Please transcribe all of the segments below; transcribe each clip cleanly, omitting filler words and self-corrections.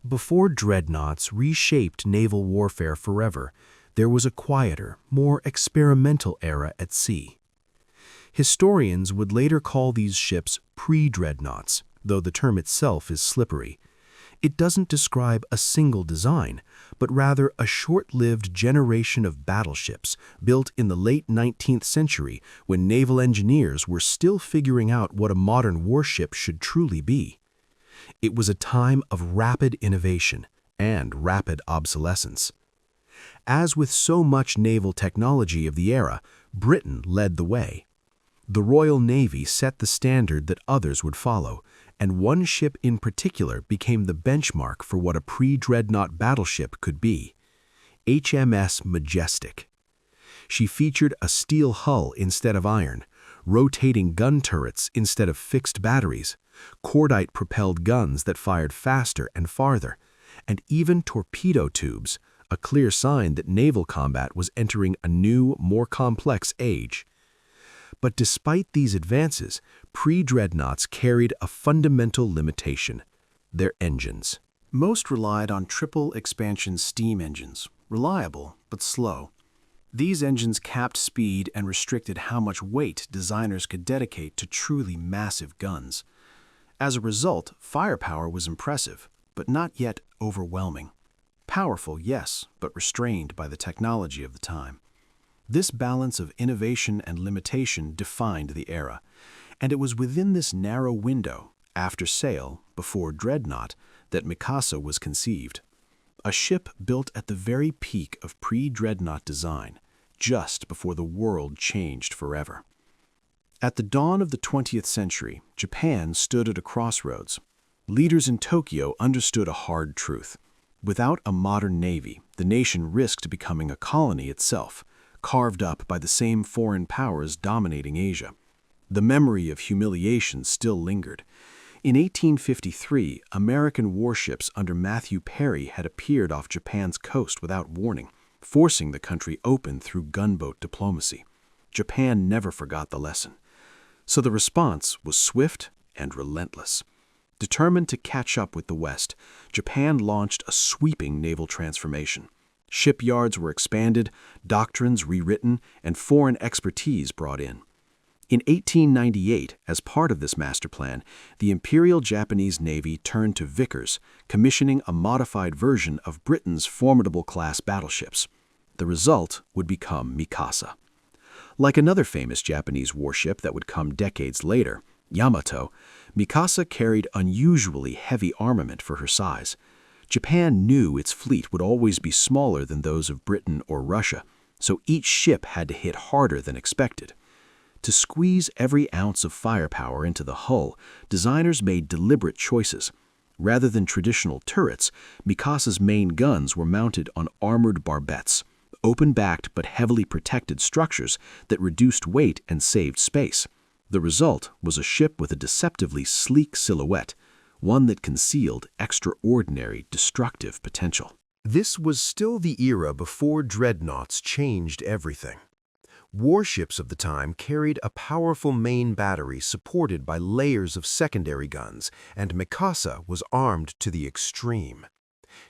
Before dreadnoughts reshaped naval warfare forever, there was a quieter, more experimental era at sea. Historians would later call these ships pre-dreadnoughts, though the term itself is slippery. It doesn't describe a single design, but rather a short-lived generation of battleships built in the late 19th century when naval engineers were still figuring out what a modern warship should truly be. It was a time of rapid innovation and rapid obsolescence. As with so much naval technology of the era, Britain led the way. The Royal Navy set the standard that others would follow, and one ship in particular became the benchmark for what a pre-dreadnought battleship could be: HMS Majestic. She featured a steel hull instead of iron, rotating gun turrets instead of fixed batteries, cordite-propelled guns that fired faster and farther, and even torpedo tubes, a clear sign that naval combat was entering a new, more complex age. But despite these advances, pre-dreadnoughts carried a fundamental limitation: their engines. Most relied on triple expansion steam engines, reliable but slow. These engines capped speed and restricted how much weight designers could dedicate to truly massive guns. As a result, firepower was impressive, but not yet overwhelming. Powerful, yes, but restrained by the technology of the time. This balance of innovation and limitation defined the era, and it was within this narrow window, after sail, before dreadnought, that Mikasa was conceived. A ship built at the very peak of pre-dreadnought design, just before the world changed forever. At the dawn of the 20th century, Japan stood at a crossroads. Leaders in Tokyo understood a hard truth. Without a modern navy, the nation risked becoming a colony itself, carved up by the same foreign powers dominating Asia. The memory of humiliation still lingered. In 1853, American warships under Matthew Perry had appeared off Japan's coast without warning, forcing the country open through gunboat diplomacy. Japan never forgot the lesson. So the response was swift and relentless. Determined to catch up with the West, Japan launched a sweeping naval transformation. Shipyards were expanded, doctrines rewritten, and foreign expertise brought in. In 1898, as part of this master plan, the Imperial Japanese Navy turned to Vickers, commissioning a modified version of Britain's formidable class battleships. The result would become Mikasa. Like another famous Japanese warship that would come decades later, Yamato, Mikasa carried unusually heavy armament for her size. Japan knew its fleet would always be smaller than those of Britain or Russia, so each ship had to hit harder than expected. To squeeze every ounce of firepower into the hull, designers made deliberate choices. Rather than traditional turrets, Mikasa's main guns were mounted on armored barbettes, open-backed but heavily protected structures that reduced weight and saved space. The result was a ship with a deceptively sleek silhouette, one that concealed extraordinary destructive potential. This was still the era before dreadnoughts changed everything. Warships of the time carried a powerful main battery supported by layers of secondary guns, and Mikasa was armed to the extreme.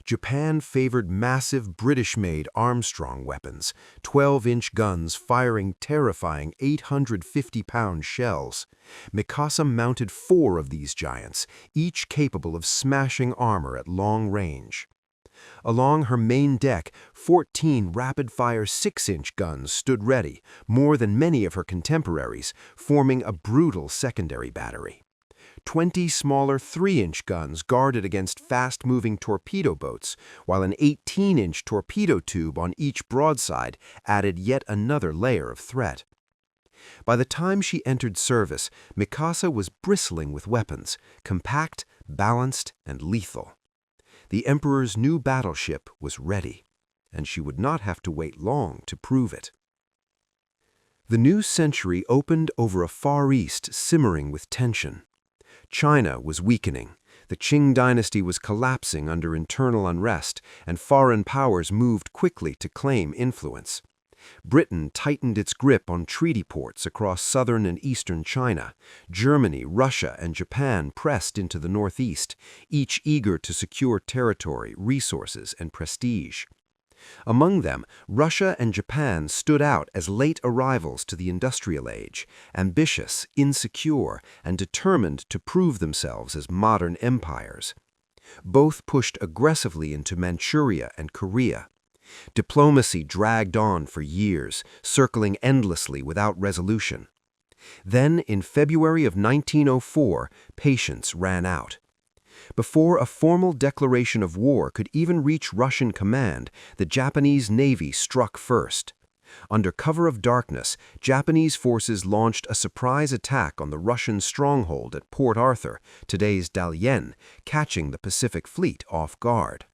Japan favored massive British-made Armstrong weapons, 12-inch guns firing terrifying 850-pound shells. Mikasa mounted 4 of these giants, each capable of smashing armor at long range. Along her main deck, 14 rapid-fire 6-inch guns stood ready, more than many of her contemporaries, forming a brutal secondary battery. 20 smaller 3-inch guns guarded against fast-moving torpedo boats, while an 18-inch torpedo tube on each broadside added yet another layer of threat. By the time she entered service, Mikasa was bristling with weapons, compact, balanced, and lethal. The Emperor's new battleship was ready, and she would not have to wait long to prove it. The new century opened over a Far East simmering with tension. China was weakening, the Qing dynasty was collapsing under internal unrest, and foreign powers moved quickly to claim influence. Britain tightened its grip on treaty ports across southern and eastern China. Germany, Russia, and Japan pressed into the northeast, each eager to secure territory, resources, and prestige. Among them, Russia and Japan stood out as late arrivals to the industrial age, ambitious, insecure, and determined to prove themselves as modern empires. Both pushed aggressively into Manchuria and Korea. Diplomacy dragged on for years, circling endlessly without resolution. Then, in February of 1904, patience ran out. Before a formal declaration of war could even reach Russian command, the Japanese Navy struck first. Under cover of darkness, Japanese forces launched a surprise attack on the Russian stronghold at Port Arthur, today's Dalian, catching the Pacific Fleet off guard.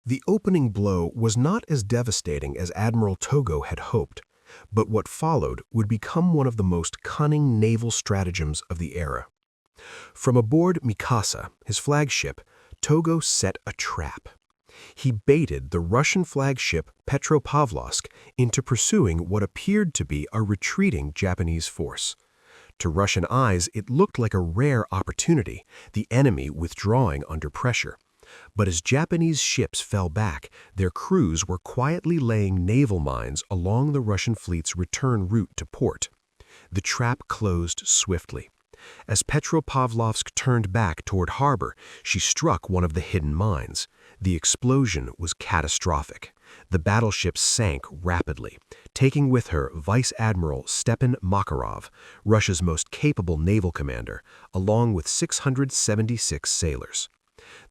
The opening blow was not as devastating as Admiral Tōgō had hoped, but what followed would become one of the most cunning naval stratagems of the era. From aboard Mikasa, his flagship, Tōgō set a trap. He baited the Russian flagship Petropavlovsk into pursuing what appeared to be a retreating Japanese force. To Russian eyes, it looked like a rare opportunity, the enemy withdrawing under pressure. But as Japanese ships fell back, their crews were quietly laying naval mines along the Russian fleet's return route to port. The trap closed swiftly. As Petropavlovsk turned back toward harbor, she struck one of the hidden mines. The explosion was catastrophic. The battleship sank rapidly, taking with her Vice Admiral Stepan Makarov, Russia's most capable naval commander, along with 676 sailors.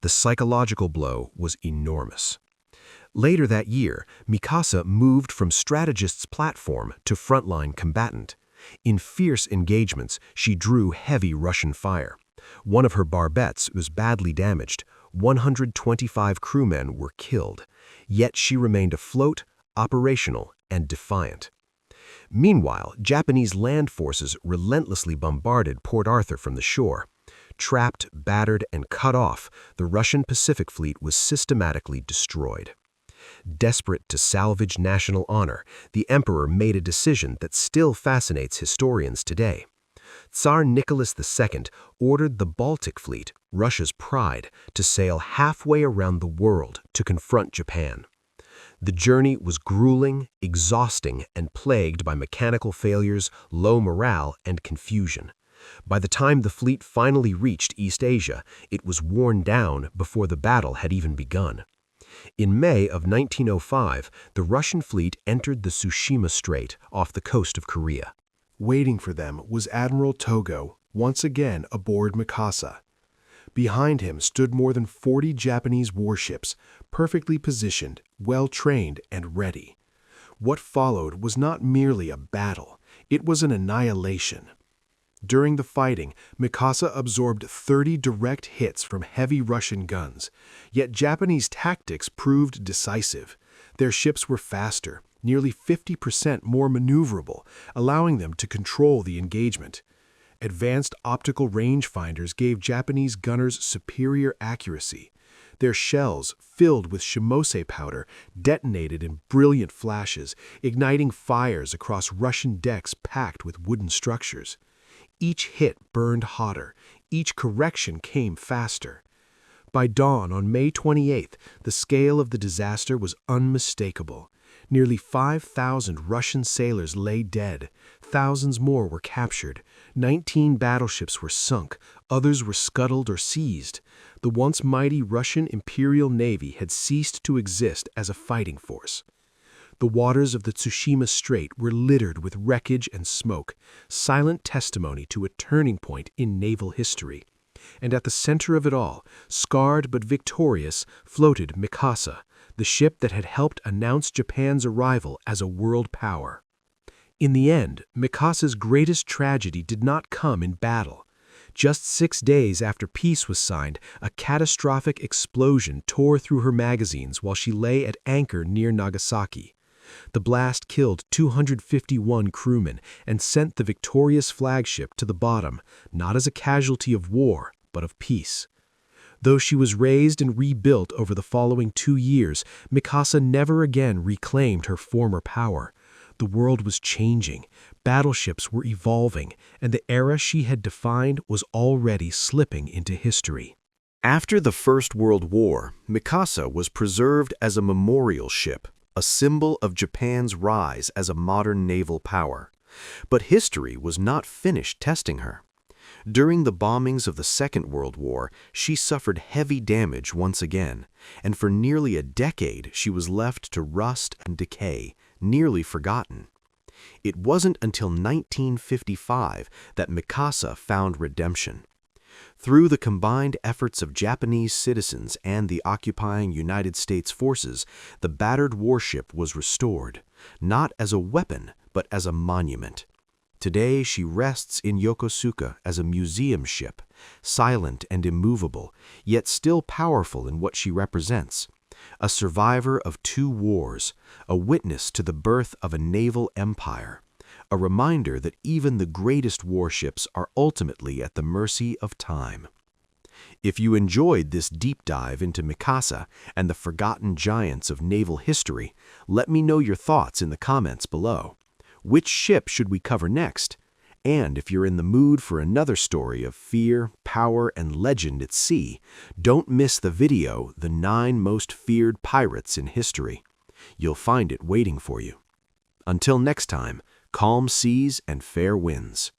The psychological blow was enormous. Later that year, Mikasa moved from strategist's platform to frontline combatant. In fierce engagements, she drew heavy Russian fire. One of her barbettes was badly damaged. 125 crewmen were killed. Yet she remained afloat, operational, and defiant. Meanwhile, Japanese land forces relentlessly bombarded Port Arthur from the shore. Trapped, battered, and cut off, the Russian Pacific Fleet was systematically destroyed. Desperate to salvage national honor, the emperor made a decision that still fascinates historians today. Tsar Nicholas II ordered the Baltic Fleet, Russia's pride, to sail halfway around the world to confront Japan. The journey was grueling, exhausting, and plagued by mechanical failures, low morale, and confusion. By the time the fleet finally reached East Asia, it was worn down before the battle had even begun. In May of 1905, the Russian fleet entered the Tsushima Strait off the coast of Korea. Waiting for them was Admiral Tōgō, once again aboard Mikasa. Behind him stood more than 40 Japanese warships, perfectly positioned, well-trained, and ready. What followed was not merely a battle, it was an annihilation. During the fighting, Mikasa absorbed 30 direct hits from heavy Russian guns, yet Japanese tactics proved decisive. Their ships were faster, nearly 50% more maneuverable, allowing them to control the engagement. Advanced optical rangefinders gave Japanese gunners superior accuracy. Their shells, filled with shimose powder, detonated in brilliant flashes, igniting fires across Russian decks packed with wooden structures. Each hit burned hotter, each correction came faster. By dawn on May 28th, the scale of the disaster was unmistakable. Nearly 5,000 Russian sailors lay dead, thousands more were captured, 19 battleships were sunk, others were scuttled or seized. The once mighty Russian Imperial Navy had ceased to exist as a fighting force. The waters of the Tsushima Strait were littered with wreckage and smoke, silent testimony to a turning point in naval history. And at the center of it all, scarred but victorious, floated Mikasa, the ship that had helped announce Japan's arrival as a world power. In the end, Mikasa's greatest tragedy did not come in battle. Just 6 days after peace was signed, a catastrophic explosion tore through her magazines while she lay at anchor near Nagasaki. The blast killed 251 crewmen and sent the victorious flagship to the bottom, not as a casualty of war, but of peace. Though she was raised and rebuilt over the following 2 years, Mikasa never again reclaimed her former power. The world was changing, battleships were evolving, and the era she had defined was already slipping into history. After the First World War, Mikasa was preserved as a memorial ship, a symbol of Japan's rise as a modern naval power. But history was not finished testing her. During the bombings of the Second World War, she suffered heavy damage once again, and for nearly a decade she was left to rust and decay, nearly forgotten. It wasn't until 1955 that Mikasa found redemption. Through the combined efforts of Japanese citizens and the occupying United States forces, the battered warship was restored, not as a weapon, but as a monument. Today she rests in Yokosuka as a museum ship, silent and immovable, yet still powerful in what she represents. A survivor of 2 wars, a witness to the birth of a naval empire, a reminder that even the greatest warships are ultimately at the mercy of time. If you enjoyed this deep dive into Mikasa and the forgotten giants of naval history, let me know your thoughts in the comments below. Which ship should we cover next? And if you're in the mood for another story of fear, power, and legend at sea, don't miss the video, The 9 Most Feared Pirates in History. You'll find it waiting for you. Until next time, calm seas and fair winds.